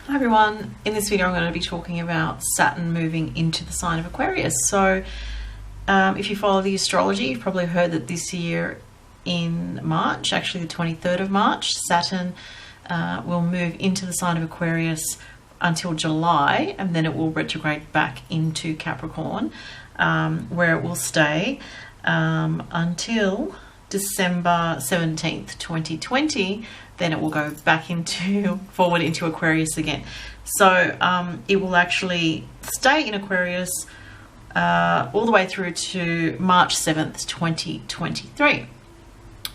Hi everyone, in this video I'm going to be talking about Saturn moving into the sign of Aquarius. So if you follow the astrology, you've probably heard that this year in March, actually the 23rd of March, Saturn will move into the sign of Aquarius until July, and then it will retrograde back into Capricorn, where it will stay until December 17th, 2020. Then it will go back forward into Aquarius again. So it will actually stay in Aquarius all the way through to March 7th, 2023.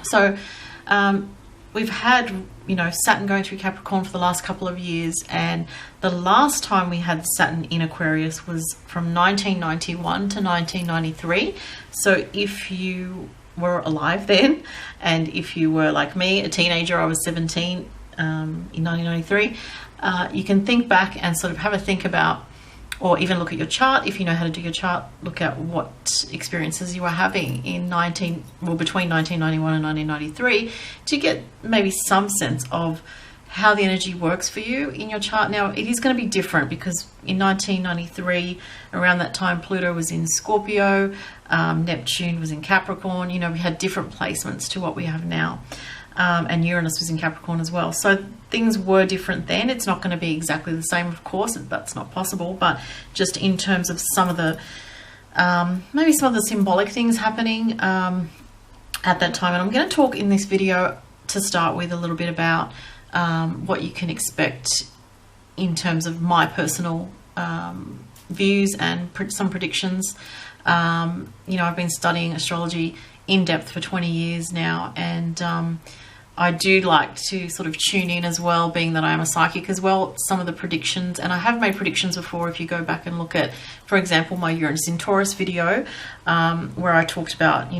So we've had, Saturn going through Capricorn for the last couple of years, and the last time we had Saturn in Aquarius was from 1991 to 1993. So if you were alive then, and if you were like me, a teenager, I was 17 in 1993, you can think back and sort of have a think about, or even look at your chart. If you know how to do your chart, look at what experiences you were having between 1991 and 1993 to get maybe some sense of how the energy works for you in your chart. Now, it is going to be different because in 1993, around that time, Pluto was in Scorpio, Neptune was in Capricorn. We had different placements to what we have now. And Uranus was in Capricorn as well. So things were different then. It's not going to be exactly the same, of course. That's not possible. But just in terms of some of the, maybe some of the symbolic things happening at that time. And I'm going to talk in this video to start with a little bit about what you can expect in terms of my personal views and some predictions. I've been studying astrology in depth for 20 years now, and I do like to sort of tune in as well, being that I am a psychic as well, some of the predictions. And I have made predictions before. If you go back and look at, for example, my Uranus in Taurus video, where I talked about,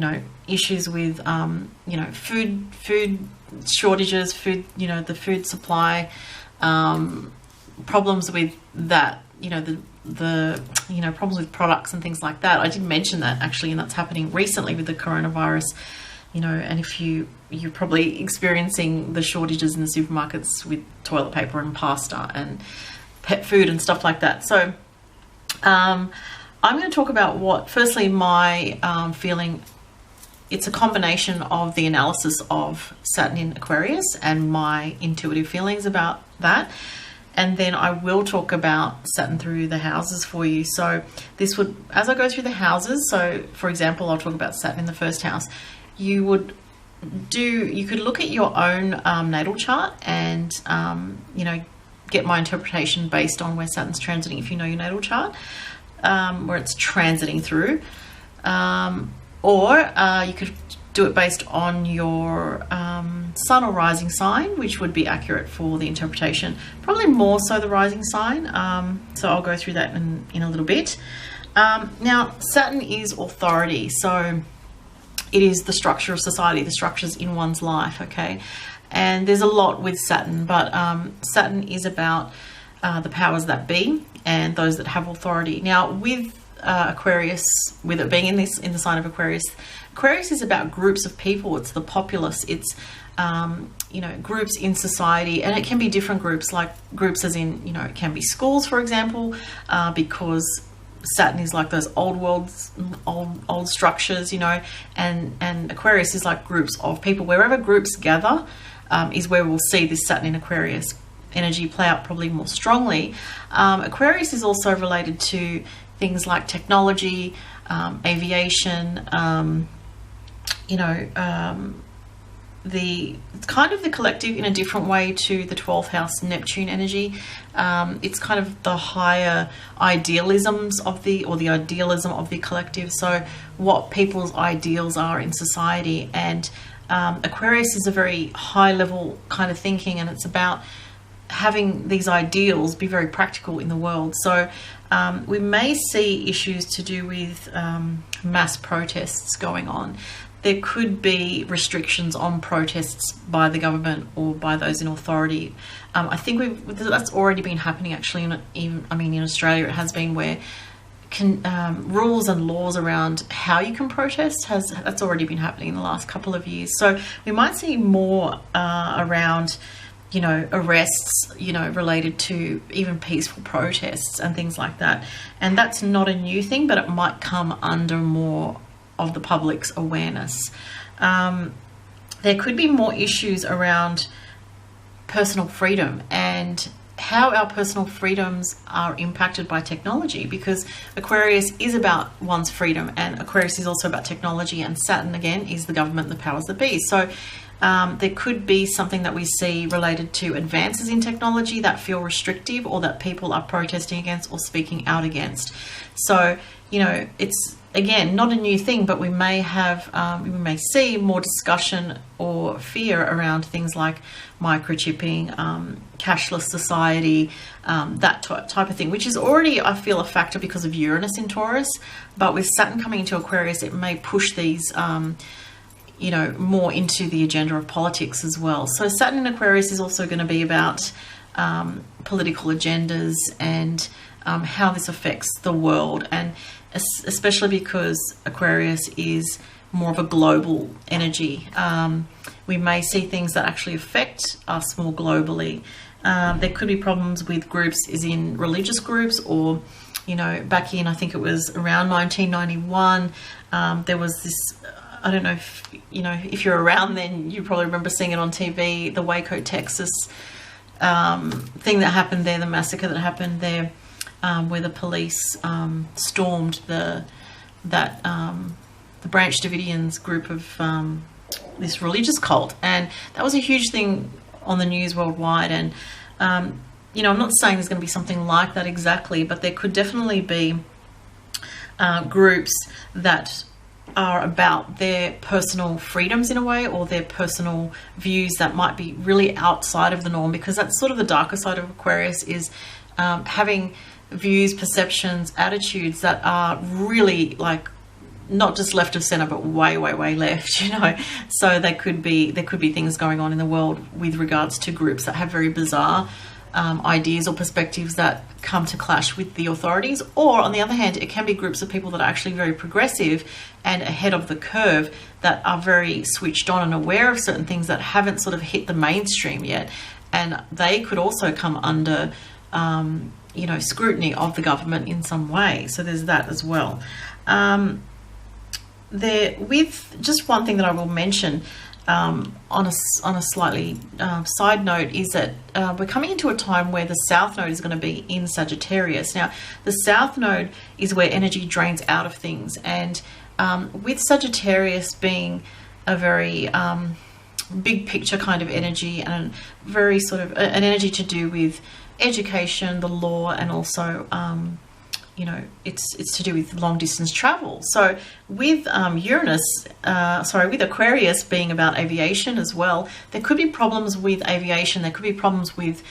issues with, food shortages, the food supply, problems with that, the problems with products and things like that. I did mention that actually, and that's happening recently with the coronavirus, and if you're probably experiencing the shortages in the supermarkets with toilet paper and pasta and pet food and stuff like that. So I'm going to talk about firstly, my feeling. It's a combination of the analysis of Saturn in Aquarius and my intuitive feelings about that. And then I will talk about Saturn through the houses for you. So this would, as I go through the houses, so for example, I'll talk about Saturn in the first house. You could look at your own natal chart and, get my interpretation based on where Saturn's transiting, if you know your natal chart, where it's transiting through. Or you could do it based on your sun or rising sign, which would be accurate for the interpretation. Probably more so the rising sign. So I'll go through that in a little bit. Now, Saturn is authority. So it is the structure of society, the structures in one's life, okay? And there's a lot with Saturn, but Saturn is about the powers that be and those that have authority. Now, with Aquarius, with it being in the sign of Aquarius, Aquarius is about groups of people. It's the populace. It's groups in society, and it can be different groups, like groups as in it can be schools, for example, because Saturn is like those old structures, and Aquarius is like groups of people. Wherever groups gather is where we'll see this Saturn in Aquarius energy play out probably more strongly. Aquarius is also related to things like technology, aviation, the kind of the collective in a different way to the 12th house Neptune energy. It's kind of the higher idealisms of the idealism of the collective. So what people's ideals are in society, and Aquarius is a very high level kind of thinking, and it's about having these ideals be very practical in the world. So we may see issues to do with mass protests going on. There could be restrictions on protests by the government or by those in authority. I think that's already been happening actually. In Australia it has been, where rules and laws around how you can protest that's already been happening in the last couple of years. So we might see more around you know, arrests, you know, related to even peaceful protests and things like that. And that's not a new thing, but it might come under more of the public's awareness. There could be more issues around personal freedom and how our personal freedoms are impacted by technology, because Aquarius is about one's freedom, and Aquarius is also about technology, and Saturn again is the government, the powers that be. So there could be something that we see related to advances in technology that feel restrictive, or that people are protesting against or speaking out against. So, you know, it's again not a new thing, but we may have we may see more discussion or fear around things like microchipping, cashless society, that type of thing, which is already, I feel, a factor because of Uranus in Taurus. But with Saturn coming into Aquarius, it may push these you know, more into the agenda of politics as well. So Saturn in Aquarius is also going to be about political agendas and how this affects the world, and especially because Aquarius is more of a global energy. We may see things that actually affect us more globally. There could be problems with groups, as in religious groups, or, you know, back in, I think it was around 1991, there was this, I don't know if, you know, if you're around then, you probably remember seeing it on TV, the Waco, Texas thing that happened there, the massacre that happened there, where the police stormed the Branch Davidians group of this religious cult, and that was a huge thing on the news worldwide. And you know, I'm not saying there's going to be something like that exactly, but there could definitely be groups that are about their personal freedoms in a way, or their personal views that might be really outside of the norm, because that's sort of the darker side of Aquarius, is having views, perceptions, attitudes that are really like not just left of center, but way left, you know. So there could be things going on in the world with regards to groups that have very bizarre ideas or perspectives that come to clash with the authorities. Or on the other hand, it can be groups of people that are actually very progressive and ahead of the curve, that are very switched on and aware of certain things that haven't sort of hit the mainstream yet, and they could also come under you know, scrutiny of the government in some way. So there's that as well. With just one thing that I will mention on a slightly side note, is that we're coming into a time where the South Node is going to be in Sagittarius. Now, the South Node is where energy drains out of things, and with Sagittarius being a very big picture kind of energy, and very sort of an energy to do with education, the law, and also you know, it's to do with long distance travel. So with with Aquarius being about aviation as well, there could be problems with aviation. There could be problems with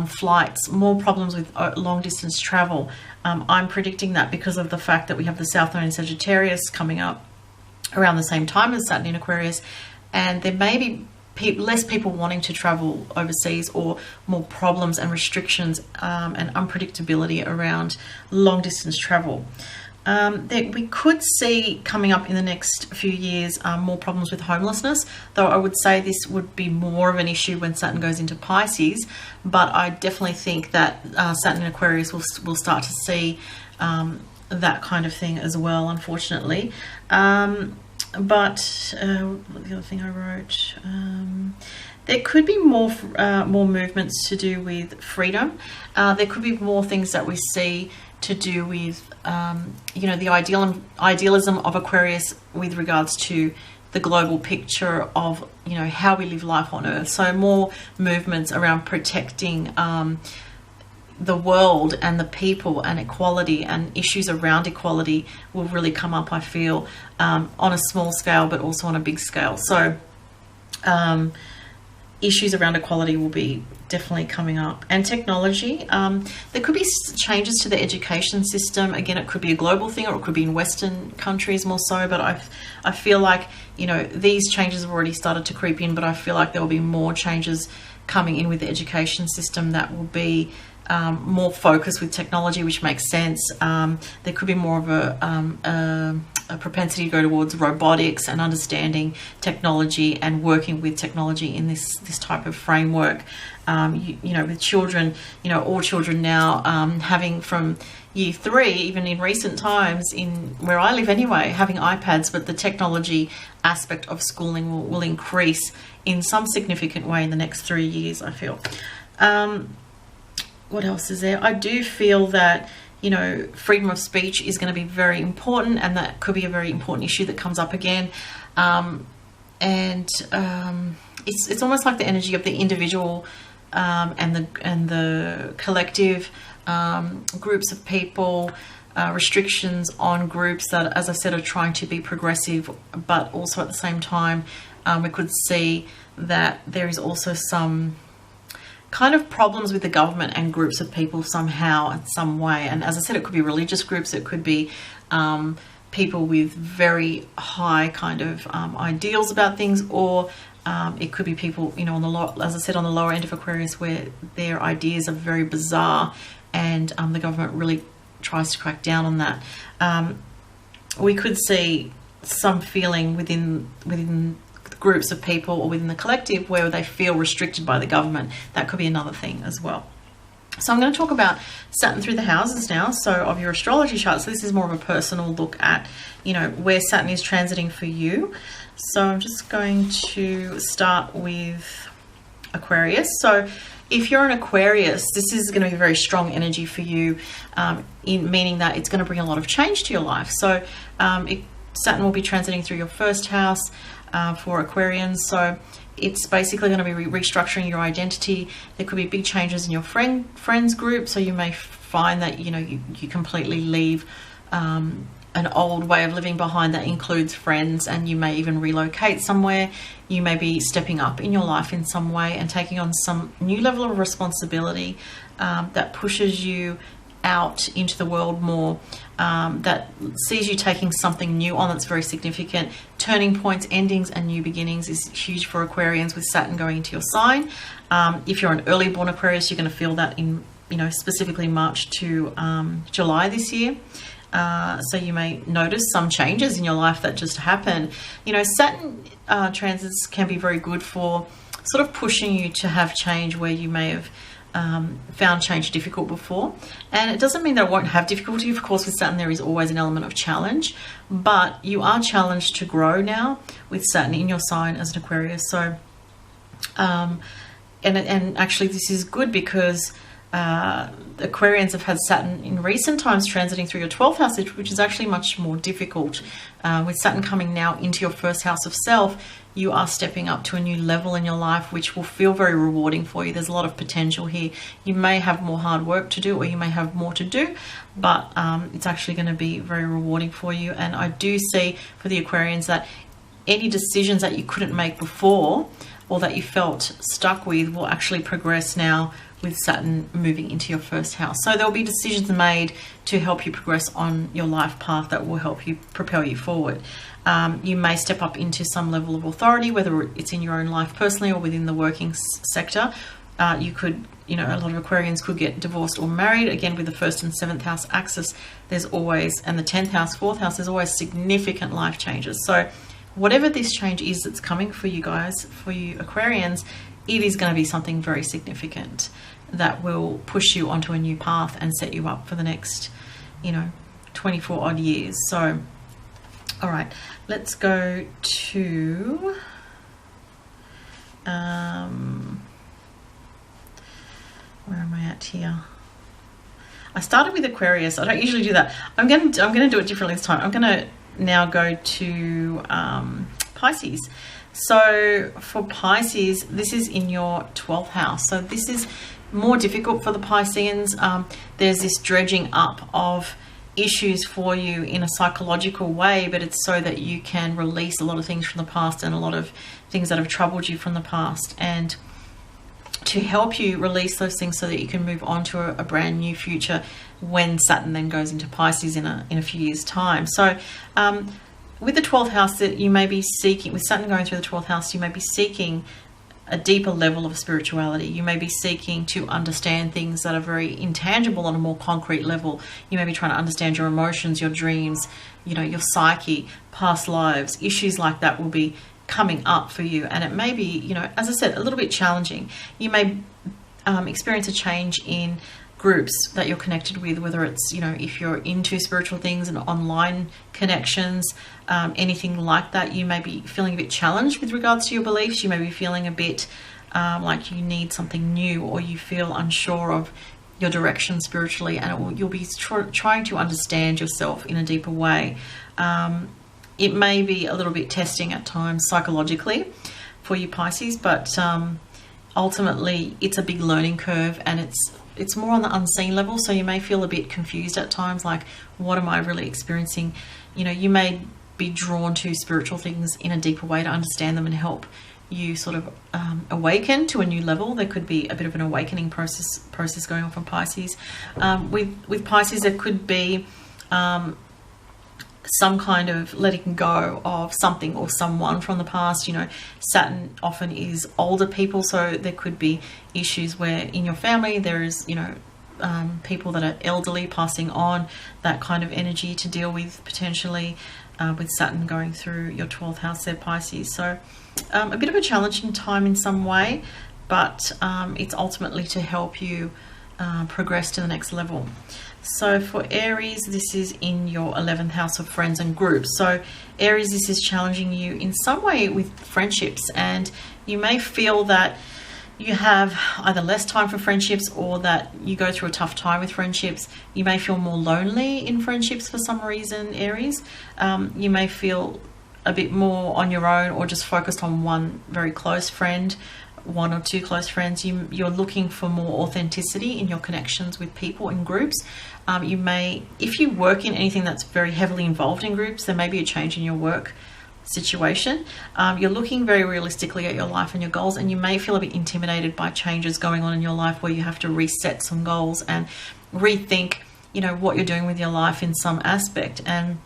flights, more problems with long distance travel. I'm predicting that because of the fact that we have the South Node in Sagittarius coming up around the same time as Saturn in Aquarius, and there may be less people wanting to travel overseas, or more problems and restrictions and unpredictability around long distance travel. We could see coming up in the next few years more problems with homelessness, though I would say this would be more of an issue when Saturn goes into Pisces. But I definitely think that Saturn in Aquarius will start to see that kind of thing as well, unfortunately. But the other thing I wrote, there could be more movements to do with freedom. There could be more things that we see to do with you know, the idealism of Aquarius with regards to the global picture of, you know, how we live life on Earth. So more movements around protecting the world and the people, and equality, and issues around equality will really come up, I feel, on a small scale, but also on a big scale. So issues around equality will be definitely coming up. And technology, there could be changes to the education system. Again, it could be a global thing, or it could be in Western countries more so, but I feel like, you know, these changes have already started to creep in, but I feel like there will be more changes coming in with the education system that will be more focused with technology, which makes sense. There could be more of a a propensity to go towards robotics and understanding technology and working with technology in this type of framework. You know, with children, you know, all children now having from year 3, even in recent times, in where I live anyway, having iPads, but the technology aspect of schooling will increase in some significant way in the next 3 years, I feel. What else is there? I do feel that, you know, freedom of speech is going to be very important, and that could be a very important issue that comes up again. It's almost like the energy of the individual and the collective, groups of people, restrictions on groups that, as I said, are trying to be progressive, but also at the same time, we could see that there is also some kind of problems with the government and groups of people somehow in some way. And as I said, it could be religious groups, it could be people with very high kind of ideals about things, or it could be people, you know, on the as I said, on the lower end of Aquarius, where their ideas are very bizarre, and the government really tries to crack down on that. We could see some feeling within groups of people or within the collective where they feel restricted by the government. That could be another thing as well. So I'm going to talk about Saturn through the houses now, so of your astrology chart. So this is more of a personal look at, you know, where Saturn is transiting for you. So I'm just going to start with Aquarius. So if you're an Aquarius, this is going to be a very strong energy for you, meaning that it's going to bring a lot of change to your life. So Saturn will be transiting through your first house for Aquarians. So it's basically going to be restructuring your identity. There could be big changes in your friends group. So you may find that, you know, you completely leave an old way of living behind that includes friends, and you may even relocate somewhere. You may be stepping up in your life in some way and taking on some new level of responsibility that pushes you out into the world more, that sees you taking something new on that's very significant. Turning points, endings, and new beginnings is huge for Aquarians with Saturn going into your sign. If you're an early born Aquarius, you're going to feel that in, you know, specifically March to July this year. So you may notice some changes in your life that just happen. You know, Saturn transits can be very good for sort of pushing you to have change where you may have found change difficult before. And it doesn't mean that it won't have difficulty. Of course, with Saturn, there is always an element of challenge, but you are challenged to grow now with Saturn in your sign as an Aquarius. So, and actually this is good because Aquarians have had Saturn in recent times transiting through your 12th house, which is actually much more difficult. With Saturn coming now into your first house of self, you are stepping up to a new level in your life, which will feel very rewarding for you. There's a lot of potential here. You may have more hard work to do, or you may have more to do, but it's actually going to be very rewarding for you. And I do see for the Aquarians that any decisions that you couldn't make before, or that you felt stuck with, will actually progress now with Saturn moving into your first house. So there'll be decisions made to help you progress on your life path that will help you propel you forward. You may step up into some level of authority, whether it's in your own life personally or within the working sector. You could, you know, a lot of Aquarians could get divorced or married. Again, with the 1st and 7th house axis, there's always, and the 10th house, 4th house, there's always significant life changes. So whatever this change is that's coming for you guys, for you Aquarians, it is going to be something very significant that will push you onto a new path and set you up for the next, you know, 24 odd years. So, all right, let's go to, where am I at here? I started with Aquarius. I don't usually do that. I'm going to do it differently this time. I'm going to now go to Pisces. So for Pisces, this is in your 12th house. So this is more difficult for the Pisceans. There's this dredging up of issues for you in a psychological way, but it's so that you can release a lot of things from the past and a lot of things that have troubled you from the past, and to help you release those things so that you can move on to a brand new future when Saturn then goes into Pisces in a few years' time. So with the 12th house, that you may be seeking, with Saturn going through the 12th house, you may be seeking a deeper level of spirituality. You may be seeking to understand things that are very intangible on a more concrete level. You may be trying to understand your emotions, your dreams, you know, your psyche, past lives. Issues like that will be coming up for you, and it may be, you know, as I said, a little bit challenging. You may experience a change in groups that you're connected with, whether it's, you know, if you're into spiritual things and online connections, anything like that. You may be feeling a bit challenged with regards to your beliefs. You may be feeling a bit like you need something new, or you feel unsure of your direction spiritually, and you'll be trying to understand yourself in a deeper way. It may be a little bit testing at times psychologically for you Pisces, but ultimately it's a big learning curve, and it's more on the unseen level. So you may feel a bit confused at times, like, what am I really experiencing? You know, you may be drawn to spiritual things in a deeper way to understand them and help you sort of awaken to a new level. There could be a bit of an awakening process going on from Pisces. With Pisces, there could be some kind of letting go of something or someone from the past. You know, Saturn often is older people, so there could be issues where in your family there is, you know, people that are elderly passing on, that kind of energy to deal with potentially, with Saturn going through your 12th house there, Pisces. So a bit of a challenging time in some way, but it's ultimately to help you progress to the next level. So for Aries, this is in your 11th house of friends and groups. So Aries, this is challenging you in some way with friendships, and you may feel that you have either less time for friendships, or that you go through a tough time with friendships. You may feel more lonely in friendships for some reason, Aries. You may feel a bit more on your own, or just focused on one very close friend, one or two close friends. You're looking for more authenticity in your connections with people in groups. You may, if you work in anything that's very heavily involved in groups, there may be a change in your work situation. You're looking very realistically at your life and your goals, and you may feel a bit intimidated by changes going on in your life where you have to reset some goals and rethink, you know, what you're doing with your life in some aspect. And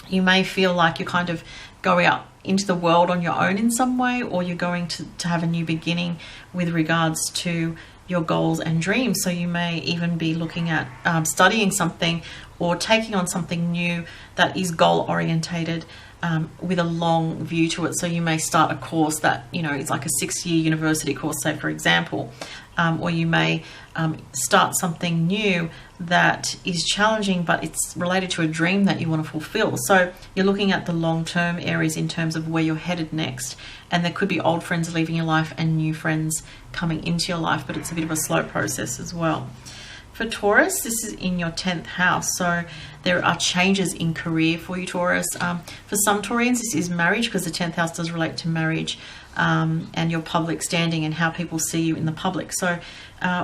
you may feel like you're kind of going out into the world on your own in some way, or you're going to have a new beginning with regards to your goals and dreams. So you may even be looking at studying something or taking on something new that is goal orientated, with a long view to it. So you may start a course that, you know, it's like a 6-year university course, say for example, or you may start something new that is challenging, but it's related to a dream that you want to fulfill. So you're looking at the long-term Aries in terms of where you're headed next, and there could be old friends leaving your life and new friends coming into your life, but it's a bit of a slow process as well. For Taurus, this is in your 10th house, so there are changes in career for you, Taurus. For some Taurians, this is marriage, because the 10th house does relate to marriage, and your public standing and how people see you in the public. So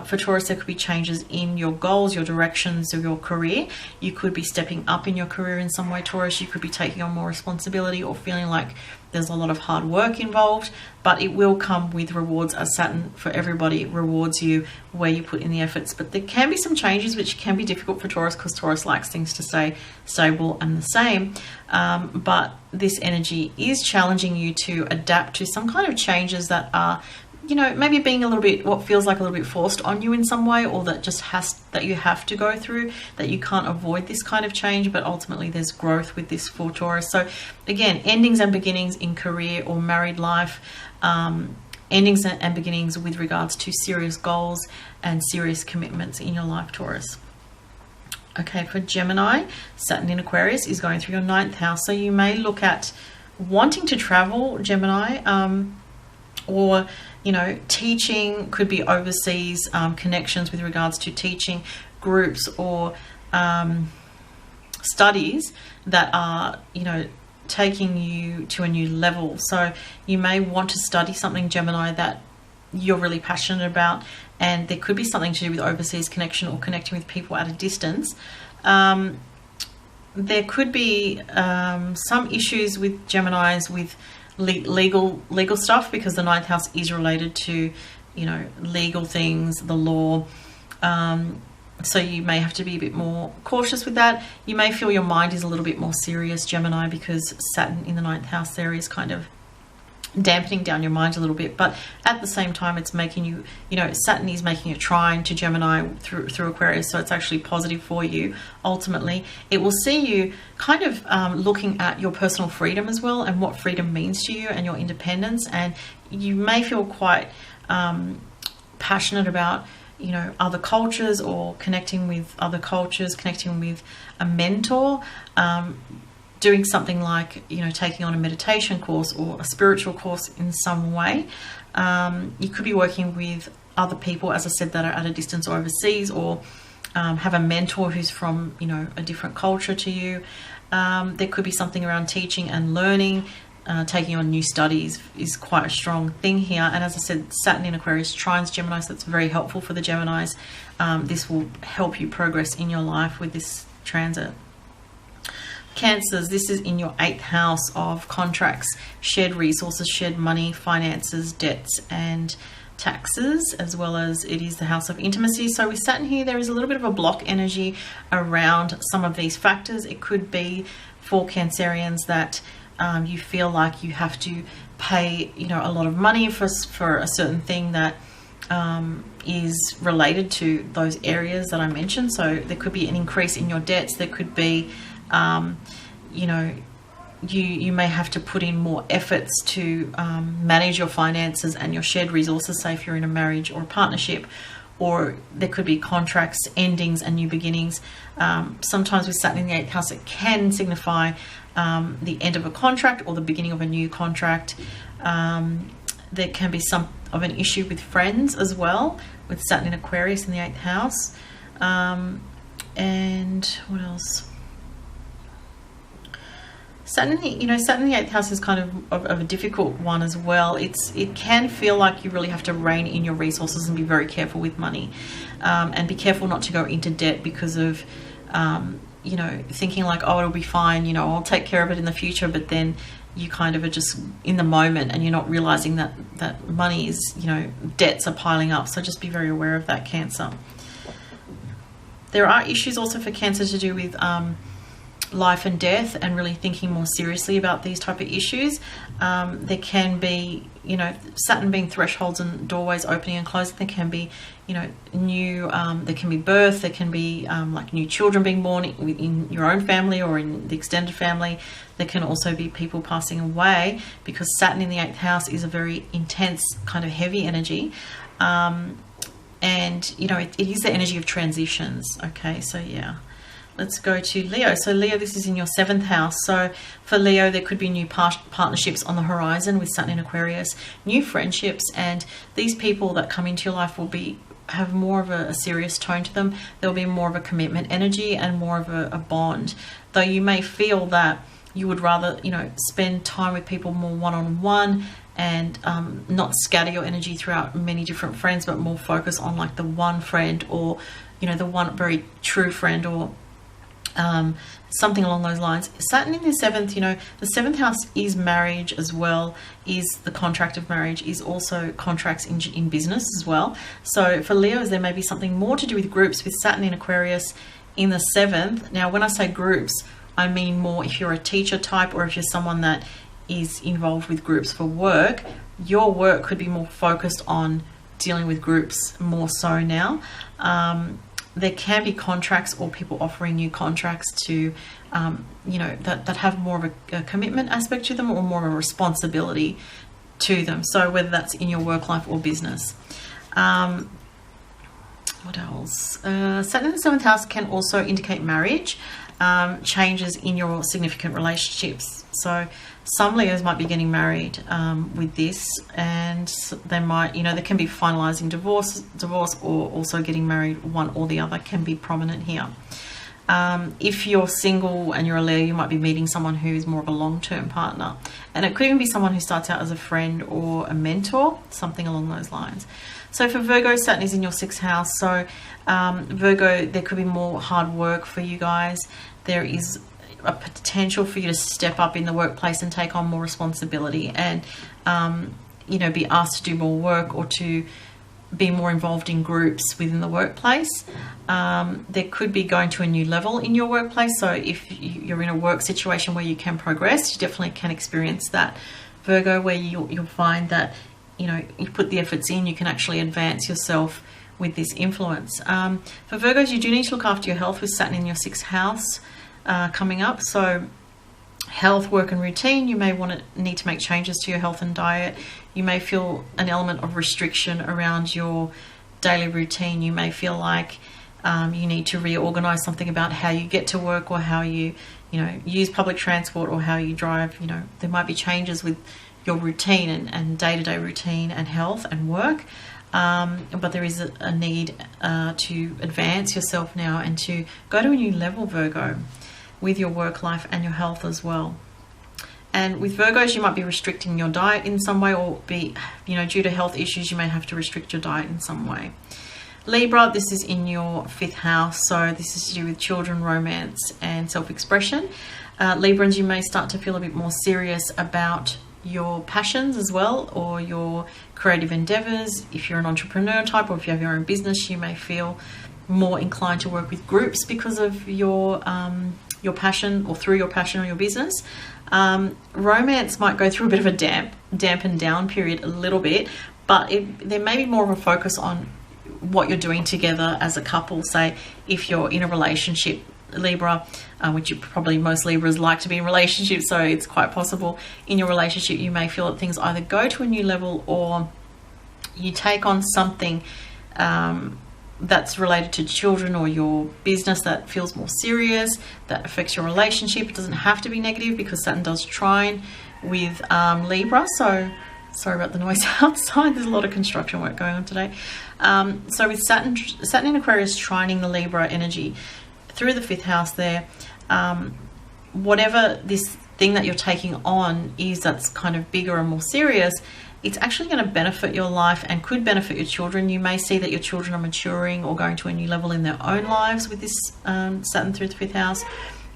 for Taurus, there could be changes in your goals, your directions of your career. You could be stepping up in your career in some way, Taurus. You could be taking on more responsibility, or feeling like there's a lot of hard work involved, but it will come with rewards, as Saturn for everybody rewards you where you put in the efforts. But there can be some changes which can be difficult for Taurus, because Taurus likes things to stay stable and the same. But this energy is challenging you to adapt to some kind of changes that are, you know, maybe being a little bit, what feels like a little bit forced on you in some way, or that just that you have to go through, that you can't avoid this kind of change, but ultimately there's growth with this for Taurus. So again, endings and beginnings in career or married life, endings and beginnings with regards to serious goals and serious commitments in your life, Taurus. Okay, for Gemini, Saturn in Aquarius is going through your 9th house. So you may look at wanting to travel, Gemini, or, you know, teaching, could be overseas connections with regards to teaching, groups, or studies that are, you know, taking you to a new level. So you may want to study something, Gemini, that you're really passionate about, and there could be something to do with overseas connection or connecting with people at a distance. There could be some issues with Geminis with legal stuff, because the 9th house is related to, you know, legal things, the law. So you may have to be a bit more cautious with that. You may feel your mind is a little bit more serious, Gemini, because Saturn in the 9th house there is kind of dampening down your mind a little bit. But at the same time, it's making you, you know, Saturn is making a trine to Gemini through Aquarius, so it's actually positive for you. Ultimately, it will see you kind of looking at your personal freedom as well, and what freedom means to you, and your independence. And you may feel quite passionate about, you know, other cultures, or connecting with other cultures, connecting with a mentor, doing something like, you know, taking on a meditation course or a spiritual course in some way. You could be working with other people, as I said, that are at a distance or overseas, or have a mentor who's from, you know, a different culture to you. There could be something around teaching and learning. Taking on new studies is quite a strong thing here. And as I said, Saturn in Aquarius trines Gemini, so it's very helpful for the Geminis. This will help you progress in your life with this transit. Cancers, this is in your 8th house of contracts, shared resources, shared money, finances, debts, and taxes, as well as it is the house of intimacy. So with Saturn here, there is a little bit of a block energy around some of these factors. It could be for Cancerians that you feel like you have to pay, you know, a lot of money for a certain thing that is related to those areas that I mentioned. So there could be an increase in your debts. There could be, you know, you may have to put in more efforts to manage your finances and your shared resources, say if you're in a marriage or a partnership. Or there could be contracts, endings, and new beginnings. Sometimes with Saturn in the 8th house, it can signify the end of a contract or the beginning of a new contract. There can be some of an issue with friends as well, with Saturn in Aquarius in the 8th house. And what else? Saturn, Saturn in the 8th house is kind of a difficult one as well. It can feel like you really have to rein in your resources and be very careful with money, and be careful not to go into debt because of, you know, thinking like, oh, it'll be fine, you know, I'll take care of it in the future. But then you kind of are just in the moment and you're not realizing that money is, you know, debts are piling up. So just be very aware of that, Cancer. There are issues also for Cancer to do with life and death, and really thinking more seriously about these type of issues. There can be, you know, Saturn being thresholds and doorways opening and closing. There can be, you know, new, there can be birth, there can be like new children being born in your own family or in the extended family. There can also be people passing away, because Saturn in the 8th house is a very intense, kind of heavy energy. And, you know, it is the energy of transitions. Okay, so yeah. Let's go to Leo. So Leo, this is in your 7th house. So for Leo, there could be new partnerships on the horizon with Saturn in Aquarius, new friendships, and these people that come into your life will have more of a serious tone to them. There'll be more of a commitment energy and more of a bond. Though you may feel that you would rather, you know, spend time with people more one-on-one, and not scatter your energy throughout many different friends, but more focus on like the one friend, or, you know, the one very true friend, or something along those lines. Saturn in the 7th, you know, the 7th house is marriage as well, is the contract of marriage, is also contracts in business as well. So for Leos, there may be something more to do with groups with Saturn in Aquarius in the 7th. Now, when I say groups, I mean more if you're a teacher type, or if you're someone that is involved with groups for work, your work could be more focused on dealing with groups more so now. There can be contracts or people offering you contracts to, you know, that have more of a commitment aspect to them, or more of a responsibility to them. So whether that's in your work life or business. What else? Saturn in the 7th house can also indicate marriage, changes in your significant relationships. So some Leos might be getting married with this, and they might, you know, there can be finalizing divorce, or also getting married. One or the other can be prominent here. If you're single and you're a Leo, you might be meeting someone who is more of a long-term partner, and it could even be someone who starts out as a friend or a mentor, something along those lines. So for Virgo, Saturn is in your 6th house. So Virgo, there could be more hard work for you guys. There is a potential for you to step up in the workplace and take on more responsibility, and you know, be asked to do more work, or to be more involved in groups within the workplace. There could be going to a new level in your workplace. So if you're in a work situation where you can progress, you definitely can experience that Virgo, where you'll find that, you know, you put the efforts in, you can actually advance yourself with this influence. For Virgos, you do need to look after your health with Saturn in your 6th house coming up. So health, work and routine, you may need to make changes to your health and diet. You may feel an element of restriction around your daily routine. You may feel like you need to reorganize something about how you get to work, or how you use public transport, or how you drive. You know, there might be changes with your routine and day-to-day routine and health and work. But there is a need to advance yourself now and to go to a new level, Virgo, with your work life and your health as well. And with Virgos, you might be restricting your diet in some way, or be, due to health issues, you may have to restrict your diet in some way. Libra, this is in your 5th house, so this is to do with children, romance and self-expression. Librans, you may start to feel a bit more serious about your passions as well, or your creative endeavors. If you're an entrepreneur type, or if you have your own business, you may feel more inclined to work with groups because of your passion, or through your passion or your business. Romance might go through a bit of a dampen down period a little bit, but there may be more of a focus on what you're doing together as a couple. Say if you're in a relationship, Libra, which most Libras like to be in relationships, so it's quite possible in your relationship you may feel that things either go to a new level, or you take on something that's related to children or your business that feels more serious, that affects your relationship. It doesn't have to be negative, because Saturn does trine with Libra. So sorry about the noise outside, there's a lot of construction work going on today. So with Saturn in Aquarius trining the Libra energy through the 5th house there, whatever this thing that you're taking on is that's kind of bigger and more serious, it's actually going to benefit your life and could benefit your children. You may see that your children are maturing or going to a new level in their own lives with this Saturn through the 5th house.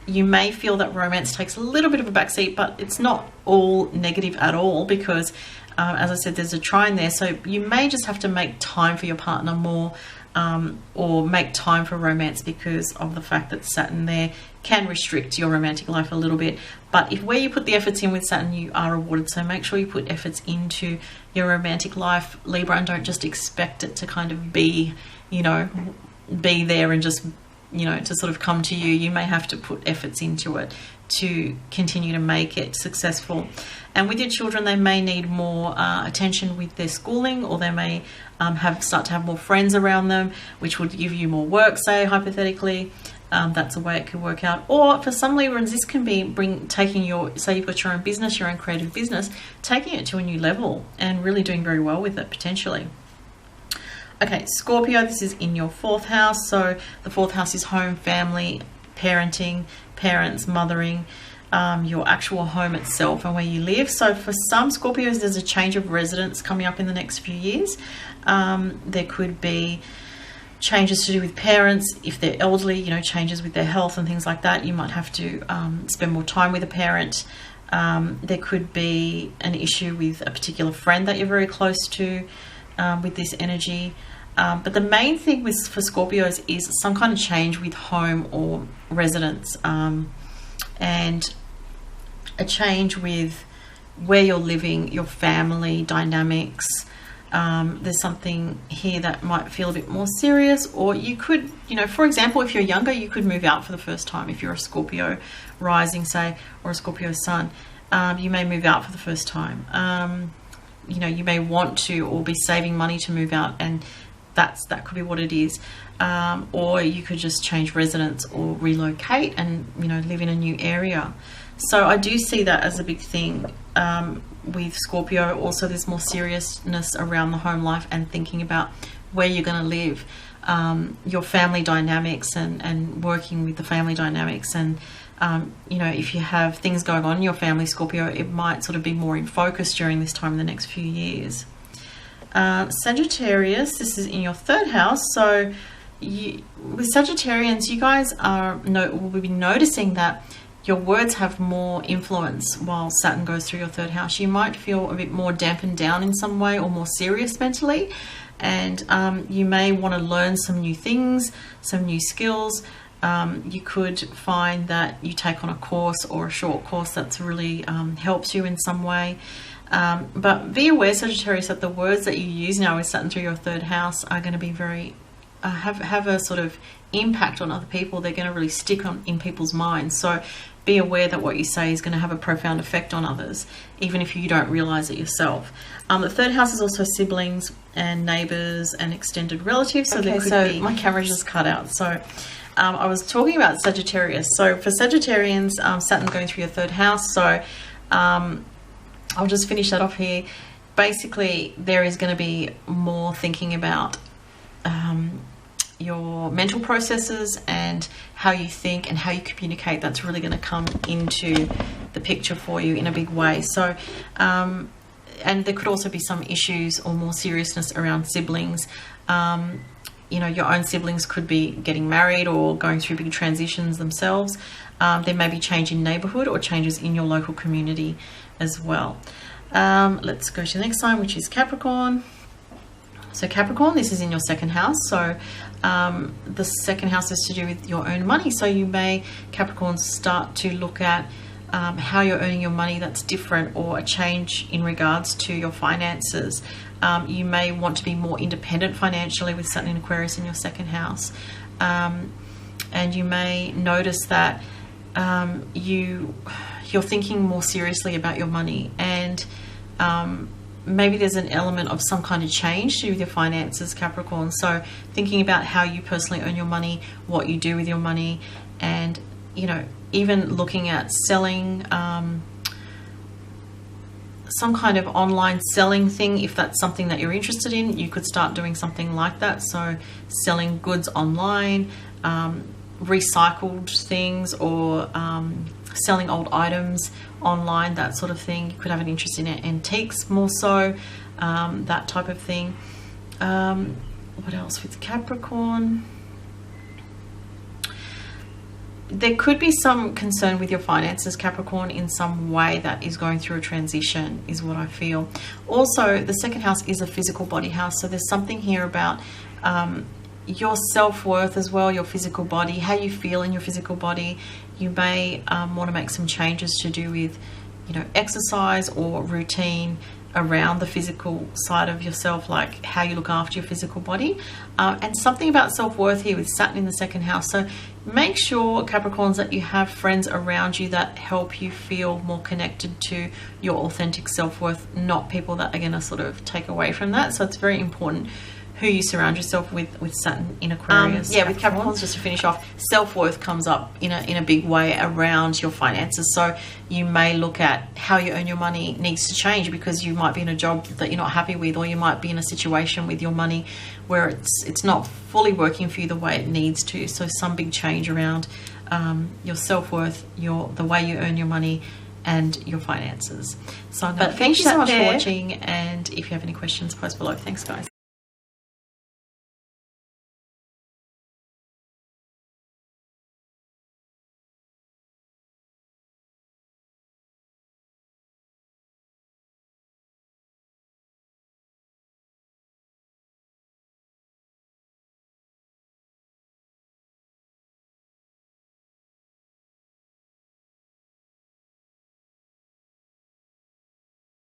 You may feel that romance takes a little bit of a backseat, but it's not all negative at all, because as I said, there's a trine there. So you may just have to make time for your partner more, or make time for romance, because of the fact that Saturn there can restrict your romantic life a little bit. But where you put the efforts in with Saturn, you are rewarded. So make sure you put efforts into your romantic life, Libra, and don't just expect it to kind of be there and just, to sort of come to you. You may have to put efforts into it to continue to make it successful. And with your children, they may need more attention with their schooling, or they may start to have more friends around them, which would give you more work, say, hypothetically. That's a way it could work out. Or for some Librans, this can be say you've got your own business, your own creative business, taking it to a new level and really doing very well with it, potentially. Okay, Scorpio, this is in your 4th house. So the 4th house is home, family, parenting, parents, mothering, your actual home itself and where you live. So for some Scorpios, there's a change of residence coming up in the next few years. There could be changes to do with parents. If they're elderly, changes with their health and things like that. You might have to spend more time with a parent. There could be an issue with a particular friend that you're very close to with this energy. But the main thing for Scorpios is some kind of change with home or residence, and a change with where you're living, your family dynamics. There's something here that might feel a bit more serious, or you could, for example, if you're younger, you could move out for the first time. If you're a Scorpio rising, say, or a Scorpio sun, you may move out for the first time. You may want to, or be saving money to move out, and that could be what it is. Or you could just change residence or relocate and live in a new area. So I do see that as a big thing with Scorpio. Also, there's more seriousness around the home life and thinking about where you're going to live, your family dynamics, and working with the family dynamics. And if you have things going on in your family, Scorpio, it might sort of be more in focus during this time in the next few years. Sagittarius, this is in your 3rd house. So with Sagittarians, you guys will be noticing that your words have more influence while Saturn goes through your 3rd house. You might feel a bit more dampened down in some way, or more serious mentally, and you may want to learn some new things, some new skills. You could find that you take on a course or a short course that's really helps you in some way. But be aware, Sagittarius, that the words that you use now with Saturn through your third house are going to be very have a sort of impact on other people. They're going to really stick in people's minds. So be aware that what you say is going to have a profound effect on others, even if you don't realize it yourself. The third house is also siblings and neighbors and extended relatives. So there could be... My camera just cut out. So I was talking about Sagittarius. So for Sagittarians, Saturn going through your third house. So I'll just finish that off here. Basically, there is going to be more thinking about your mental processes and how you think and how you communicate. That's really going to come into the picture for you in a big way. So and there could also be some issues or more seriousness around siblings. You know, your own siblings could be getting married or going through big transitions themselves. There may be change in neighborhood or changes in your local community as well. Let's go to the next sign, which is Capricorn. So Capricorn, this is in your second house. So the second house is to do with your own money. So you may, Capricorn, start to look at how you're earning your money that's different, or a change in regards to your finances. You may want to be more independent financially with Saturn in Aquarius in your second house. And you may notice that you're thinking more seriously about your money, and maybe there's an element of some kind of change to do with your finances, Capricorn. So thinking about how you personally earn your money, what you do with your money, and, you know, even looking at selling some kind of online selling thing. If that's something that you're interested in, you could start doing something like that. So selling goods online, recycled things, or selling old items online, that sort of thing. You could have an interest in it. Antiques more so, that type of thing. What else with Capricorn? There could be some concern with your finances, Capricorn, in some way that is going through a transition, is what I feel. Also, the second house is a physical body house. So there's something here about your self-worth as well, your physical body, how you feel in your physical body. You may want to make some changes to do with, you know, exercise or routine around the physical side of yourself, like how you look after your physical body, and something about self-worth here with Saturn in the second house. So make sure, Capricorns, that you have friends around you that help you feel more connected to your authentic self-worth, not people that are going to sort of take away from that. So it's very important who you surround yourself with Saturn in Aquarius. Yeah, with Capricorns, just to finish off, self-worth comes up in a big way around your finances. So you may look at how you earn your money needs to change, because you might be in a job that you're not happy with, or you might be in a situation with your money where it's not fully working for you the way it needs to. So some big change around your self-worth, the way you earn your money, and your finances. So thank you so much for watching, and if you have any questions, post below. Thanks, guys.